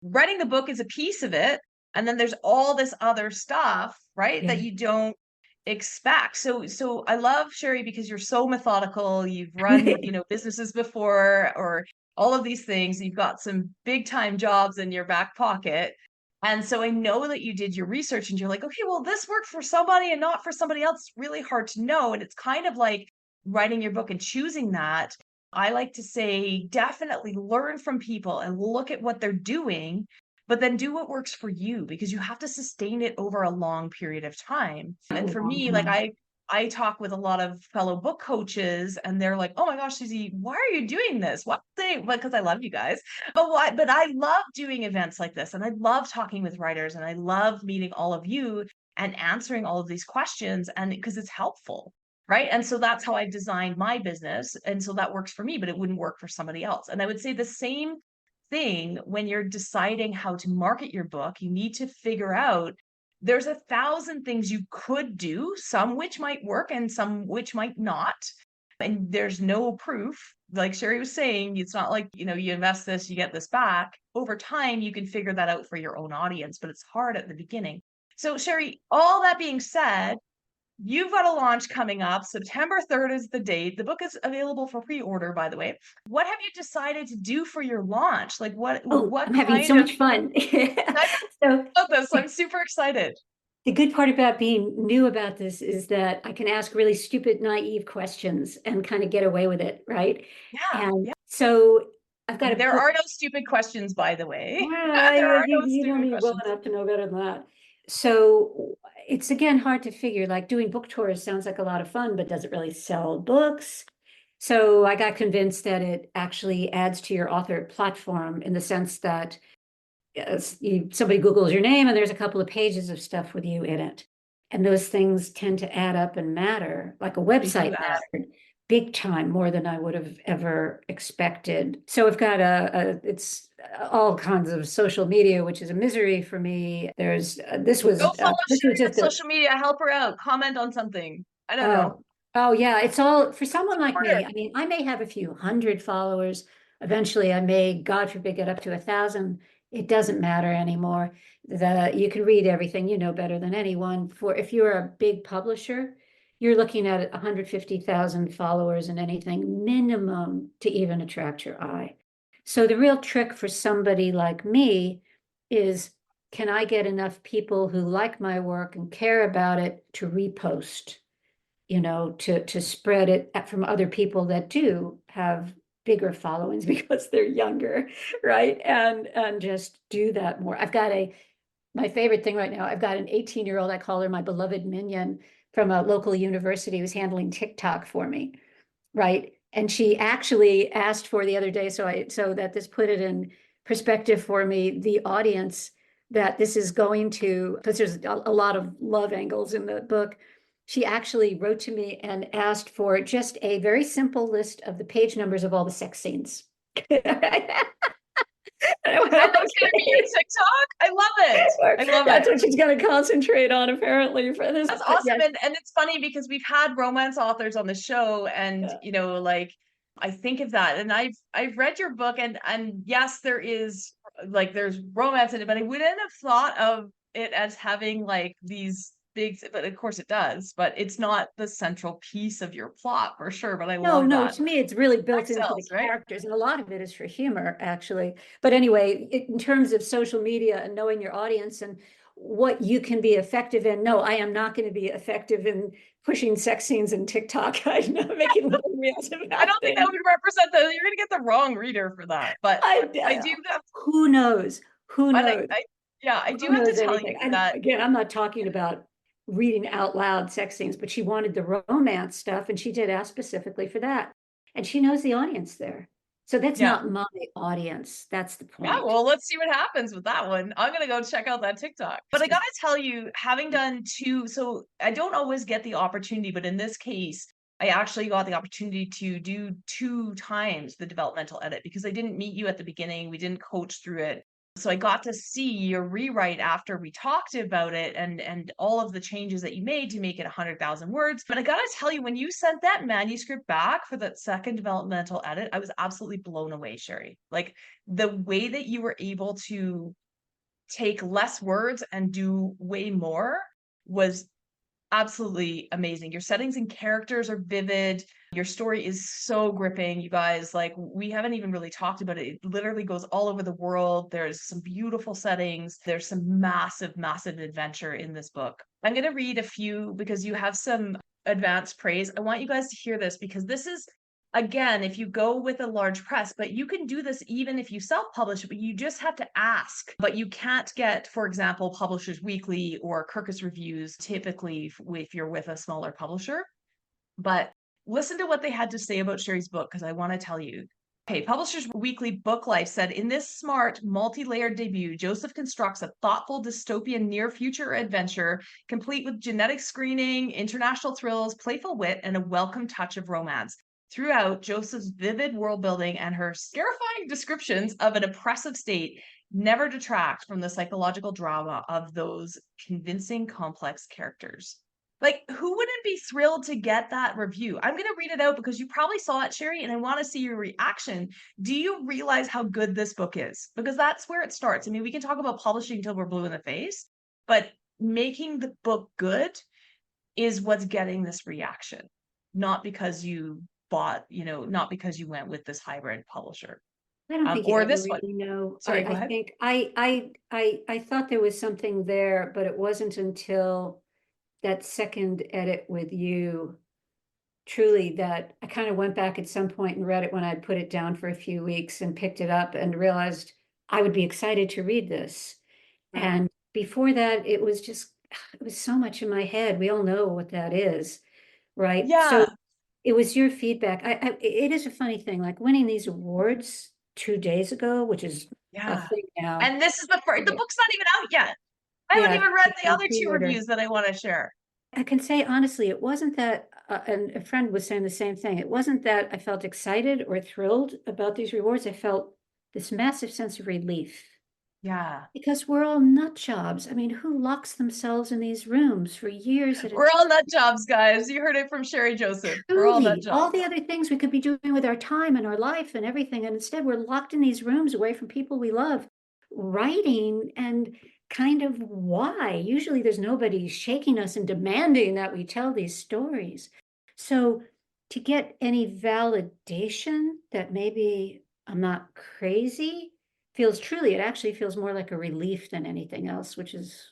writing the book is a piece of it. And then there's all this other stuff, right, Yeah. that you don't expect. So I love Sheri because you're so methodical. You've run, businesses before or all of these things. You've got some big time jobs in your back pocket. And so I know that you did your research and you're like, okay, well, this worked for somebody and not for somebody else. It's really hard to know. And it's kind of like writing your book and choosing that. I like to say, definitely learn from people and look at what they're doing, but then do what works for you because you have to sustain it over a long period of time. A And for long me, like time. I talk with a lot of fellow book coaches and they're like, oh my gosh, Suzy, why are you doing this? What they, because I love you guys, but why, but I love doing events like this. And I love talking with writers and I love meeting all of you and answering all of these questions. And because it's helpful. Right. And so that's how I designed my business. And so that works for me, but it wouldn't work for somebody else. And I would say the same thing when you're deciding how to market your book. You need to figure out there's 1,000 things you could do, some which might work and some which might not. And there's no proof. Like Sheri was saying, it's not like, you invest this, you get this back. Over time, you can figure that out for your own audience, but it's hard at the beginning. So Sheri, all that being said, you've got a launch coming up. September 3rd is the date. The book is available for pre-order, by the way. What have you decided to do for your launch? Like what I'm having so kind of much fun. so this? I'm super excited. The good part about being new about this is that I can ask really stupid, naive questions and kind of get away with it, right? Yeah. And so I've got a There book. are no stupid questions, by the way. Yeah, There are no you know stupid me well questions. enough to know better than that. So it's again hard to figure, like doing book tours sounds like a lot of fun, but does it really sell books? So I got convinced that it actually adds to your author platform in the sense that somebody Googles your name and there's a couple of pages of stuff with you in it. And those things tend to add up and matter, like a They do website add. mattered big time, more than I would have ever expected. So I've got it's all kinds of social media, which is a misery for me. Go follow this was Sheri on just a, social media. Help her out. Comment on something. I don't know. oh, oh yeah, it's all for someone like Support her. me. I mean, I may have a few hundred followers. Eventually, I may, God forbid, get up to 1,000. It doesn't matter anymore. You can read everything, you know better than anyone. For if you're a big publisher, you're looking at 150,000 followers and anything minimum to even attract your eye. So the real trick for somebody like me is, can I get enough people who like my work and care about it to repost? To spread it from other people that do have bigger followings because they're younger, right? And just do that more. My favorite thing right now, I've got an 18-year-old, I call her my beloved minion from a local university who's handling TikTok for me, right? And she actually asked for the other day, so that this put it in perspective for me, the audience that this is going to, because there's a lot of love angles in the book. She actually wrote to me and asked for just a very simple list of the page numbers of all the sex scenes. And that's gonna be your TikTok? I love it. I love That's it. what she's going to concentrate on, apparently, for this. That's awesome. Yes. And it's funny because we've had romance authors on the show and Yeah. like I think of that and I've read your book and yes, there is like there's romance in it, but I wouldn't have thought of it as having like these big, but of course it does, but it's not the central piece of your plot for sure. But I No, love no, that. to me, it's really built Sex into the sells, right? characters, and a lot of it is for humor, actually. But anyway, in terms of social media and knowing your audience and what you can be effective in, no, I am not going to be effective in pushing sex scenes in TikTok. I'm not making little reels I about don't think that things. would represent the you're gonna get the wrong reader for that. But I do have Who knows? Who and knows? yeah, I do Who have to knows tell you anything? And that again, I'm not talking about reading out loud sex scenes, but she wanted the romance stuff, and she did ask specifically for that. And she knows the audience there. So that's yeah. not my audience. That's the Yeah, point. well, let's see what happens with that one. I'm gonna go check out that TikTok. But I gotta tell you, having done two, so I don't always get the opportunity, but in this case, I actually got the opportunity to do 2 times the developmental edit because I didn't meet you at the beginning. We didn't coach through it. So I got to see your rewrite after we talked about it and all of the changes that you made to make it 100,000 words. But I gotta tell you, when you sent that manuscript back for that second developmental edit, I was absolutely blown away, Sheri. Like the way that you were able to take less words and do way more was absolutely amazing. Your settings and characters are vivid. Your story is so gripping, you guys. Like, we haven't even really talked about it. It literally goes all over the world. There's some beautiful settings. There's some massive, massive adventure in this book. I'm going to read a few because you have some advanced praise. I want you guys to hear this because this is again, if you go with a large press, but you can do this even if you self-publish, but you just have to ask. But you can't get, for example, Publishers Weekly or Kirkus Reviews typically if you're with a smaller publisher. But listen to what they had to say about Sheri's book, because I want to tell you. Okay, Publishers Weekly Book Life said, in this smart, multi-layered debut, Joseph constructs a thoughtful dystopian near-future adventure, complete with genetic screening, international thrills, playful wit, and a welcome touch of romance. Throughout, Joseph's vivid world building and her scarifying descriptions of an oppressive state never detract from the psychological drama of those convincing, complex characters. Like, who wouldn't be thrilled to get that review? I'm going to read it out because you probably saw it, Sheri, and I want to see your reaction. Do you realize how good this book is? Because that's where it starts. I mean, we can talk about publishing until we're blue in the face, but making the book good is what's getting this reaction, not because you bought, not because you went with this hybrid publisher. I don't think you Or ever this one. really know. Sorry, go I ahead. think I thought there was something there, but it wasn't until that second edit with you truly that I kind of went back at some point and read it when I'd put it down for a few weeks and picked it up and realized I would be excited to read this. And before that, it was so much in my head. We all know what that is, right? So Yeah. it was your feedback. It is a funny thing, like winning these awards 2 days ago, which is a Yeah. thing now. And this is the first, the Yeah, book's not even out yet. I haven't yeah, even read it's the on other two pre-order. reviews that I want to share. I can say honestly, it wasn't that, and a friend was saying the same thing. It wasn't that I felt excited or thrilled about these rewards. I felt this massive sense of relief Yeah. because we're all nut jobs. I mean, who locks themselves in these rooms for years at a We're all time? nut jobs, guys. You heard it from Sheri Joseph. We're all nut Truly, all the jobs. other things we could be doing with our time and our life and everything. And instead, we're locked in these rooms away from people we love, writing and kind of why. Usually, there's nobody shaking us and demanding that we tell these stories. So, to get any validation that maybe I'm not crazy it actually feels more like a relief than anything else, which is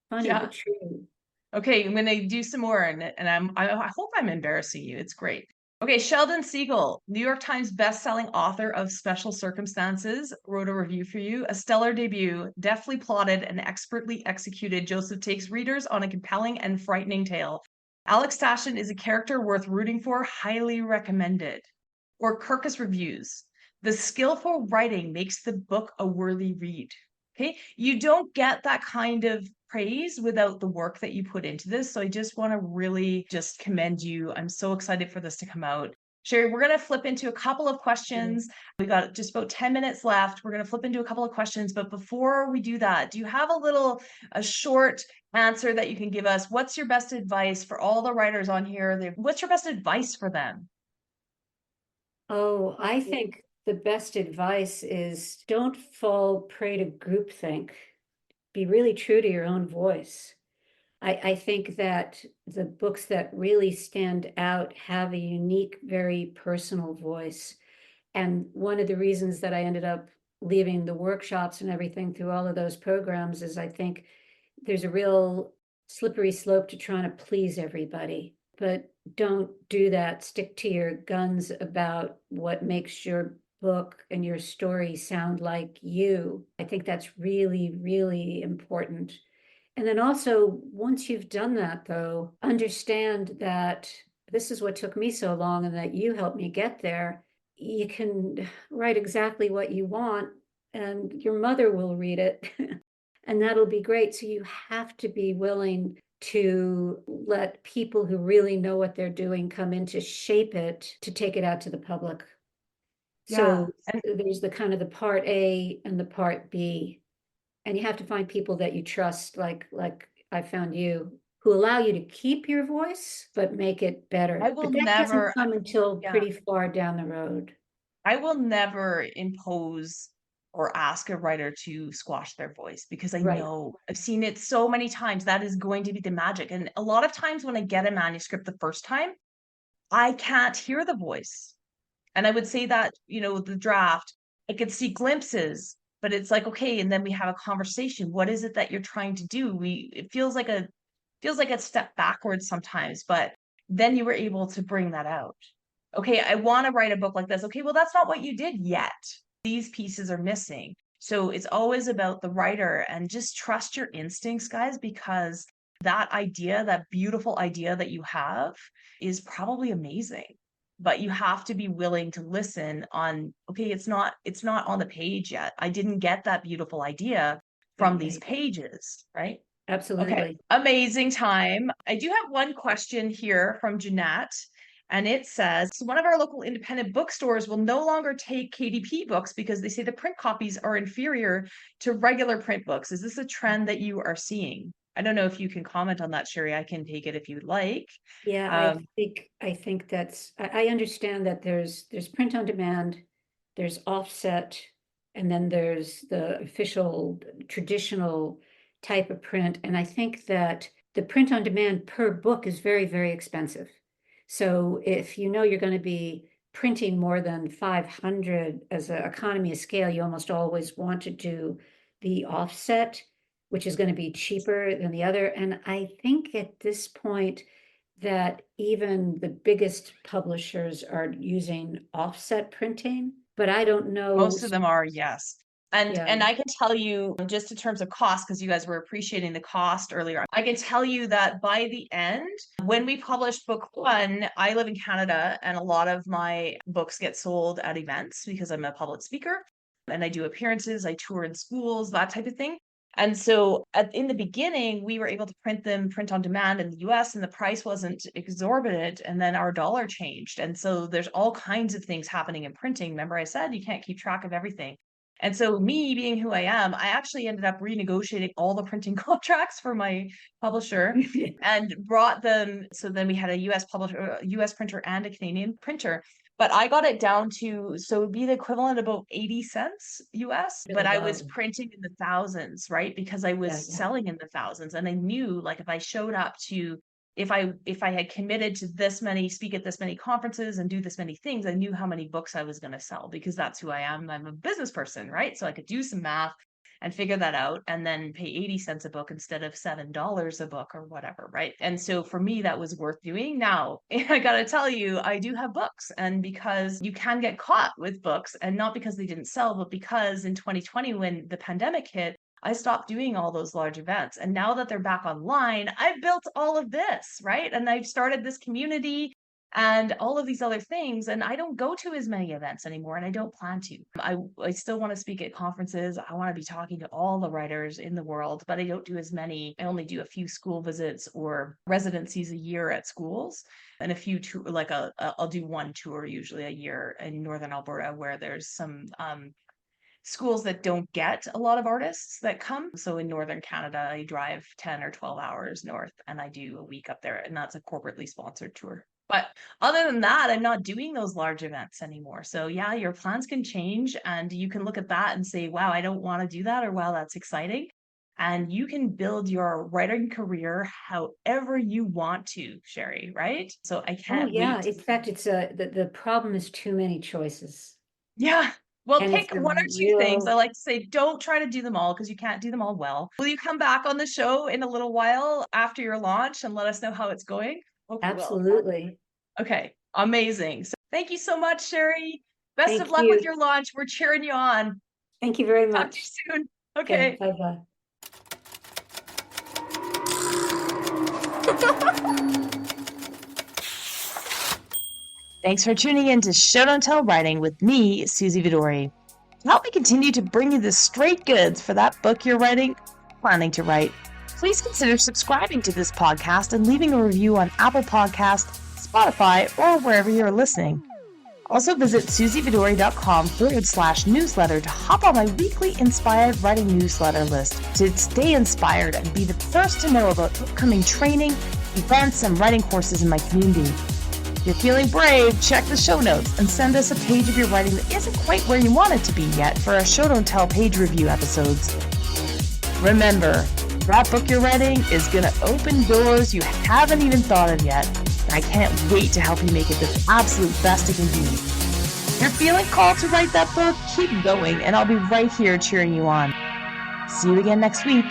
funny Yeah. but true. Okay, I'm gonna do some more, and I hope I'm embarrassing you. It's great. Okay, Sheldon Siegel, New York Times best-selling author of Special Circumstances, wrote a review for you. A stellar debut, deftly plotted and expertly executed. Joseph takes readers on a compelling and frightening tale. Alex Tashin is a character worth rooting for. Highly recommended. Or Kirkus Reviews. The skillful writing makes the book a worthy read. Okay, you don't get that kind of praise without the work that you put into this. So I just want to really just commend you. I'm so excited for this to come out. Sheri, we're going to flip into a couple of questions. We got just about 10 minutes left. We're going to flip into a couple of questions. But before we do that, do you have a short answer that you can give us? What's your best advice for all the writers on here? What's your best advice for them? Oh, I think the best advice is don't fall prey to groupthink. Be really true to your own voice. I think that the books that really stand out have a unique, very personal voice. And one of the reasons that I ended up leaving the workshops and everything through all of those programs is I think there's a real slippery slope to trying to please everybody. But don't do that. Stick to your guns about what makes your book and your story sound like you. I think that's really, really important. And then also, once you've done that, though, understand that this is what took me so long and that you helped me get there. You can write exactly what you want, and your mother will read it, and that'll be great. So you have to be willing to let people who really know what they're doing come in to shape it, to take it out to the public. Yeah. So there's the kind of the part A and the part B, and you have to find people that you trust, like I found you, who allow you to keep your voice but make it I better. will But that doesn't never, come until yeah, pretty far down the road. I will never impose or ask a writer to squash their voice because I Right. know I've seen it so many times. That is going to be the magic. And a lot of times when I get a manuscript the first time, I can't hear the voice. And I would say that, the draft, I could see glimpses, but it's like, okay, and then we have a conversation. What is it that you're trying to do? It feels like a step backwards sometimes, but then you were able to bring that out. Okay, I want to write a book like this. Okay, well, that's not what you did yet. These pieces are missing. So it's always about the writer, and just trust your instincts, guys, because that idea, that beautiful idea that you have is probably amazing. But you have to be willing to listen on, okay, it's not on the page yet. I didn't get that beautiful idea from these Right. pages, right? Okay, Absolutely. amazing time. I do have one question here from Jeanette, and it says, "So one of our local independent bookstores will no longer take KDP books because they say the print copies are inferior to regular print books. Is this a trend that you are seeing?" I don't know if you can comment on that, Sheri. I can take it if you'd like. Yeah, I think that's I understand that there's print on demand, there's offset, and then there's the official traditional type of print. And I think that the print on demand per book is very, very expensive. So if you know you're going to be printing more than 500 as an economy of scale, you almost always want to do the offset, which is going to be cheaper than the other. And I think at this point that even the biggest publishers are using offset printing, but I don't know. Most of them are, yes. And Yeah, and I can tell you, just in terms of cost, because you guys were appreciating the cost earlier, I can tell you that by the end, when we published book one, I live in Canada, and a lot of my books get sold at events because I'm a public speaker and I do appearances, I tour in schools, that type of thing. And so in the beginning, we were able to print on demand in the US, and the price wasn't exorbitant. And then our dollar changed. And so there's all kinds of things happening in printing. Remember, I said you can't keep track of everything. And so, me being who I am, I actually ended up renegotiating all the printing contracts for my publisher and brought them. So then we had a US publisher, a US printer, and a Canadian printer. But I got it down to, so it'd be the equivalent of about 80 cents US, but really I was low. printing in the thousands, right? Because I Yeah, was yeah. selling in the thousands. And I knew, like, if I showed up to, if I had committed to this many, speak at this many conferences and do this many things, I knew how many books I was going to sell, because that's who I am. I'm a business person, right? So I could do some math and figure that out, and then pay 80 cents a book instead of $7 a book or whatever, right? And so for me, that was worth doing. Now, I got to tell you, I do have books, and because you can get caught with books, and not because they didn't sell, but because in 2020, when the pandemic hit, I stopped doing all those large events. And now that they're back online, I've built all of this, right? And I've started this community and all of these other things. And I don't go to as many events anymore, and I don't plan to. I still want to speak at conferences. I want to be talking to all the writers in the world, but I don't do as many. I only do a few school visits or residencies a year at schools, and a few tour, like I'll do one tour usually a year in Northern Alberta, where there's some schools that don't get a lot of artists that come. So in Northern Canada, I drive 10 or 12 hours north, and I do a week up there, and that's a corporately sponsored tour. But other than that, I'm not doing those large events anymore. So yeah, your plans can change, and you can look at that and say, wow, I don't want to do that, or wow, that's exciting. And you can build your writing career however you want to, Sheri, right? So I Oh, can't yeah. wait to In fact, it's the problem is too many choices. Yeah. Well, And pick it's a one or two things. I real, like to say, don't try to do them all, because you can't do them all well. Will you come back on the show in a little while after your launch and let us know how it's going? Hope you will. absolutely. Okay, amazing. So thank you so much, Sheri. Best of Thank luck with you. your launch. We're cheering you on. Thank you very Talk to much. you soon. Okay, Okay. bye-bye. Thanks for tuning in to Show Don't Tell Writing with me, Suzy Vadori. To help me continue to bring you the straight goods for that book you're writing, planning to write, please consider subscribing to this podcast and leaving a review on Apple Podcast, Spotify, or wherever you're listening. Also visit suzyvadori.com/newsletter to hop on my weekly inspired writing newsletter list to stay inspired and be the first to know about upcoming training, events, and writing courses in my community. If you're feeling brave, check the show notes and send us a page of your writing that isn't quite where you want it to be yet for our Show Don't Tell page review episodes. Remember, that book you're writing is going to open doors you haven't even thought of yet. I can't wait to help you make it the absolute best it can be. If you're feeling called to write that book, keep going, and I'll be right here cheering you on. See you again next week.